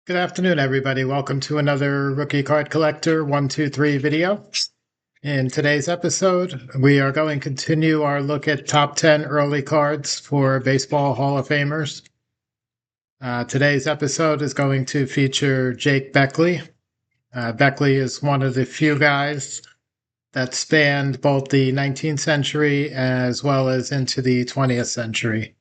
Good afternoon, everybody. Welcome to another Rookie Card Collector 123 video. In today's episode, we are going to continue our look at top 10 early cards for Baseball Hall of Famers. Today's episode is going to feature Jake Beckley. Beckley is one of the few guys that spanned both the 19th century as well as into the 20th century.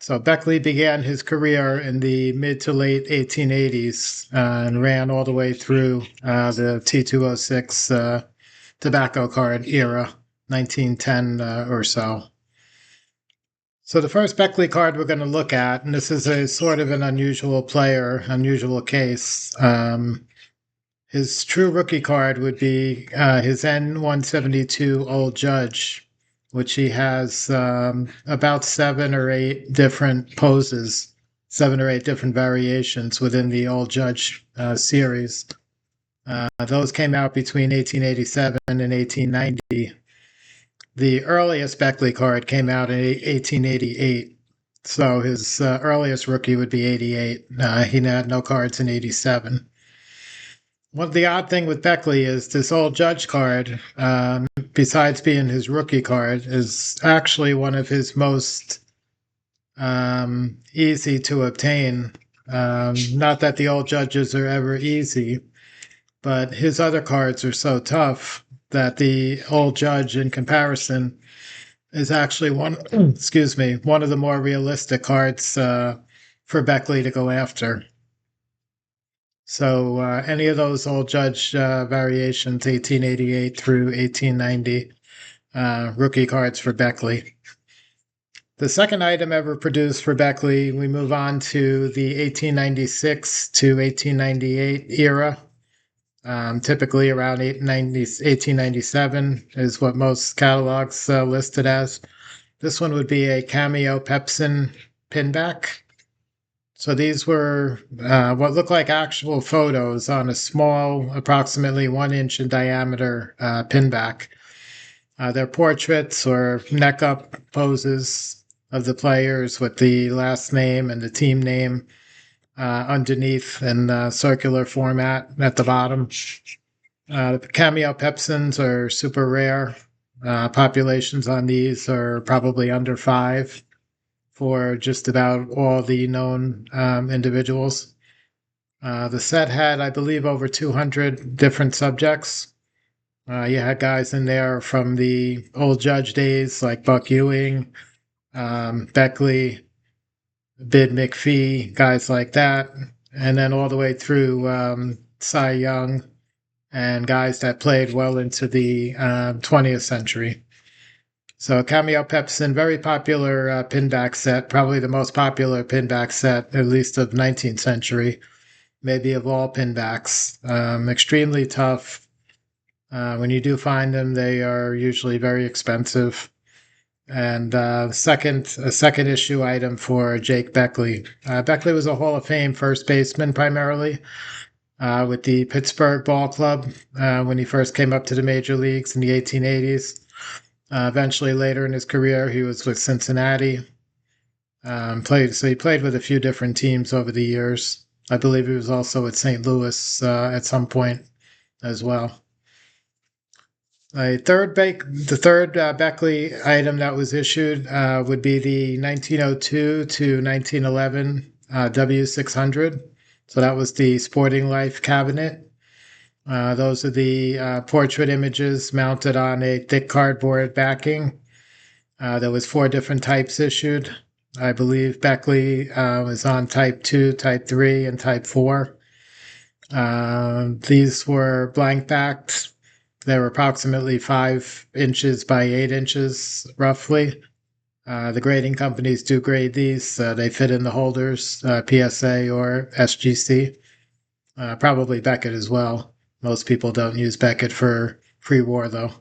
So Beckley began his career in the mid to late 1880s and ran all the way through the T206 tobacco card era, 1910 or so. So the first Beckley card we're going to look at, and this is a sort of an unusual player, unusual case. His true rookie card would be his N172 Old Judge, which he has about 7 or 8 different poses, 7 or 8 different variations within the Old Judge series. Those came out between 1887 and 1890. The earliest Beckley card came out in 1888. So his earliest rookie would be 88. He had no cards in 87. The odd thing with Beckley is this Old Judge card, besides being his rookie card, is actually one of his most easy to obtain. Not that the Old Judges are ever easy, but his other cards are so tough that the Old Judge, in comparison, is actually one of the more realistic cards for Beckley to go after. So any of those Old Judge variations, 1888 through 1890, rookie cards for Beckley. The second item ever produced for Beckley, we move on to the 1896 to 1898 era. Typically around 1897 is what most catalogs list it as. This one would be a cameo Pepsin pinback. So these were what looked like actual photos on a small, approximately 1 inch in diameter pinback. They're portraits or neck-up poses of the players with the last name and the team name underneath in circular format at the bottom. The cameo Pepsins are super rare. Populations on these are probably under 5. For just about all the known individuals. The set had, I believe, over 200 different subjects. You had guys in there from the Old Judge days like Buck Ewing, Beckley, Bid McPhee, guys like that, and then all the way through Cy Young and guys that played well into the 20th century. So Cameo Pepsin, very popular pinback set, probably the most popular pinback set, at least of 19th century, maybe of all pinbacks. Extremely tough. When you do find them, they are usually very expensive. And a second issue item for Jake Beckley. Beckley was a Hall of Fame first baseman primarily with the Pittsburgh Ball Club when he first came up to the major leagues in the 1880s. Eventually, later in his career, he was with Cincinnati. He played with a few different teams over the years. I believe he was also at St. Louis at some point as well. The third Beckley item that was issued would be the 1902 to 1911 W600. So that was the Sporting Life cabinet. Those are the portrait images mounted on a thick cardboard backing. There was 4 different types issued. I believe Beckley was on type 2, type 3, and type 4. These were blank backed. They were approximately 5 inches by 8 inches, roughly. The grading companies do grade these. They fit in the holders, PSA or SGC. Probably Beckett as well. Most people don't use Beckett for pre-war, though.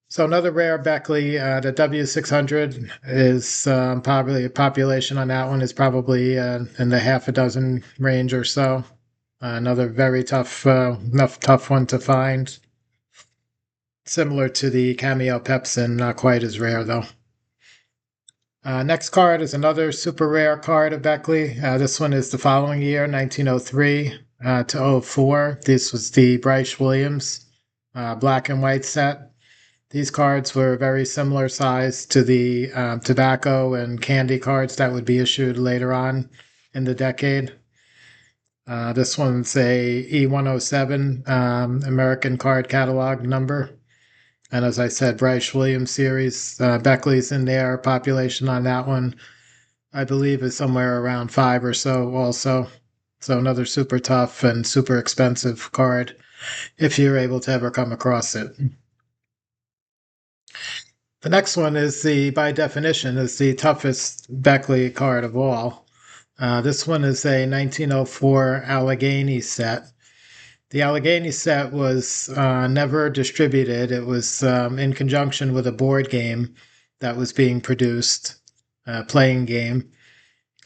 So another rare Beckley, the W600 is probably a population on that one is probably in the half a dozen range or so. Another very tough one to find. Similar to the Cameo Pepsin, not quite as rare though. Next card is another super rare card of Beckley. This one is the following year, 1903 to '04. This was the Bryce Williams black and white set. These cards were very similar size to the tobacco and candy cards that would be issued later on in the decade. This one's a E107 American card catalog number. And as I said, Bryce Williams series, Beckley's in there. Population on that one, I believe, is somewhere around 5 or so also. So another super tough and super expensive card if you're able to ever come across it. The next one is by definition, is the toughest Beckley card of all. This one is a 1904 Allegheny set. The Allegheny set was never distributed. It was in conjunction with a board game that was being produced, a playing game.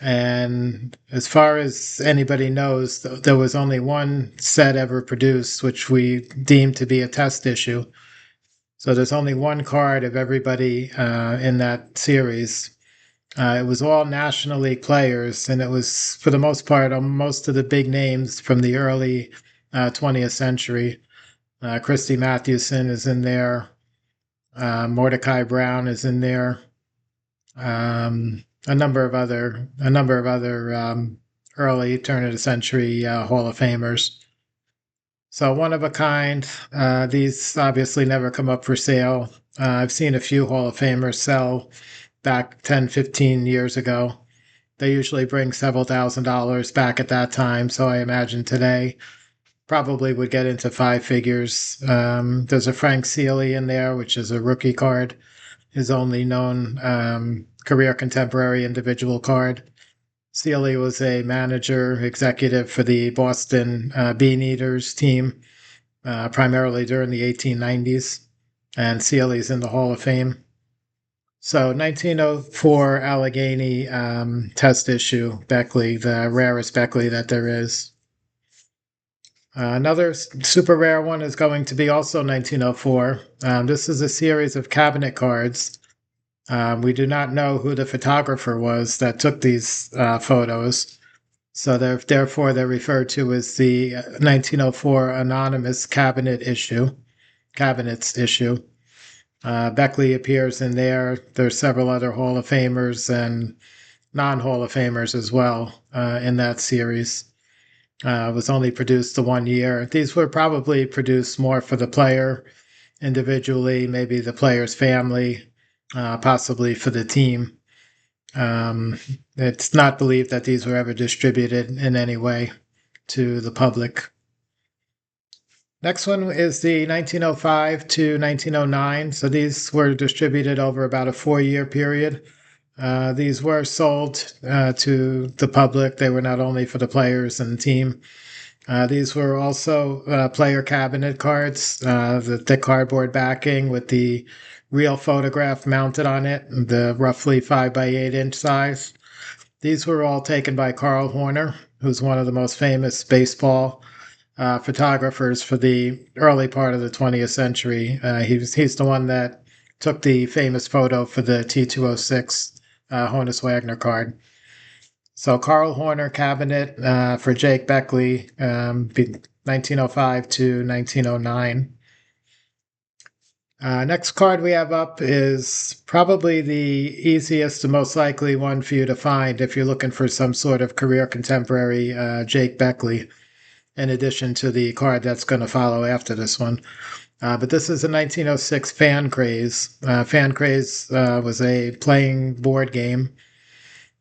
And as far as anybody knows, there was only one set ever produced, which we deemed to be a test issue. So there's only one card of everybody in that series. It was all National League players, and it was, for the most part, most of the big names from the early 20th century. Christy Mathewson is in there. Mordecai Brown is in there. A number of other early turn of the century Hall of Famers. So one of a kind. These obviously never come up for sale. I've seen a few Hall of Famers sell back 10, 15 years ago. They usually bring several $1,000s back at that time. So I imagine today probably would get into 5 figures. There's a Frank Sealy in there, which is a rookie card, his only known career contemporary individual card. Sealy was a manager, executive for the Boston Bean Eaters team, primarily during the 1890s, and Sealy's in the Hall of Fame. So 1904 Allegheny test issue, Beckley, the rarest Beckley that there is. Another super rare one is going to be also 1904. This is a series of cabinet cards. We do not know who the photographer was that took these photos. So therefore, they're referred to as the 1904 anonymous cabinets issue. Beckley appears in there. There's several other Hall of Famers and non-Hall of Famers as well in that series. Was only produced the 1 year. These were probably produced more for the player individually, maybe the player's family, possibly for the team. It's not believed that these were ever distributed in any way to the public. Next one is the 1905 to 1909. So these were distributed over about a 4-year period. These were sold to the public. They were not only for the players and the team. These were also player cabinet cards, the thick cardboard backing with the real photograph mounted on it, the roughly 5 by 8 inch size. These were all taken by Carl Horner, who's one of the most famous baseball photographers for the early part of the 20th century. He's the one that took the famous photo for the T206 Honus Wagner card. So Carl Horner cabinet for Jake Beckley, 1905 to 1909. Next card we have up is probably the easiest and most likely one for you to find if you're looking for some sort of career contemporary Jake Beckley, in addition to the card that's going to follow after this one. But this is a 1906 Fan Craze. Fan Craze was a playing board game.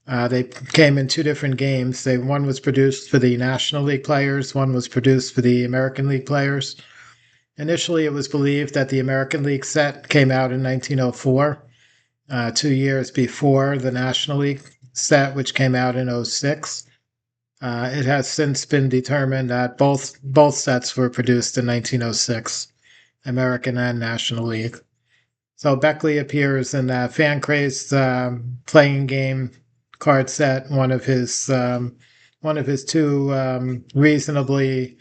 They came in 2 different games. One was produced for the National League players, one was produced for the American League players. Initially, it was believed that the American League set came out in 1904, 2 years before the National League set, which came out in '06. It has since been determined that both sets were produced in 1906, American and National League. So Beckley appears in that Fan Craze playing game card set, one of his 2 reasonably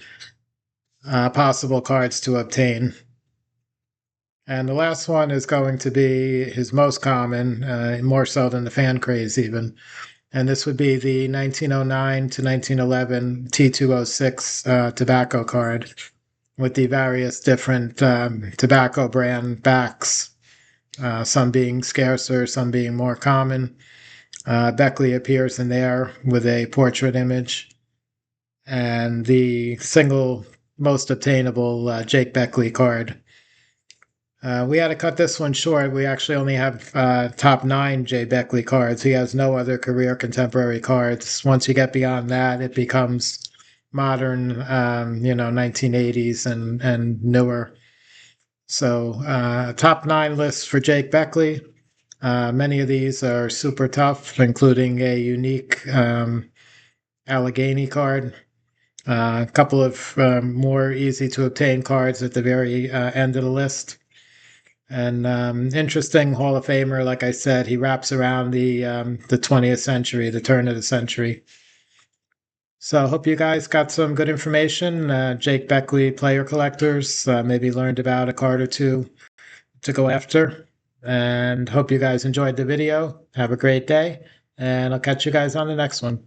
possible cards to obtain. And the last one is going to be his most common, more so than the fan craze even. And this would be the 1909 to 1911 T206 tobacco card with the various different tobacco brand backs, some being scarcer, some being more common. Beckley appears in there with a portrait image, and the single most obtainable Jake Beckley card. We had to cut this one short. We actually only have top 9 Jay Beckley cards. He has no other career contemporary cards. Once you get beyond that, it becomes modern, 1980s and newer. So, top 9 lists for Jake Beckley. Many of these are super tough, including a unique Allegheny card. A couple of more easy to obtain cards at the very end of the list. And interesting Hall of Famer, like I said, he wraps around the 20th century, the turn of the century. So I hope you guys got some good information. Jake Beckley, player collectors, maybe learned about a card or two to go after. And hope you guys enjoyed the video. Have a great day, and I'll catch you guys on the next one.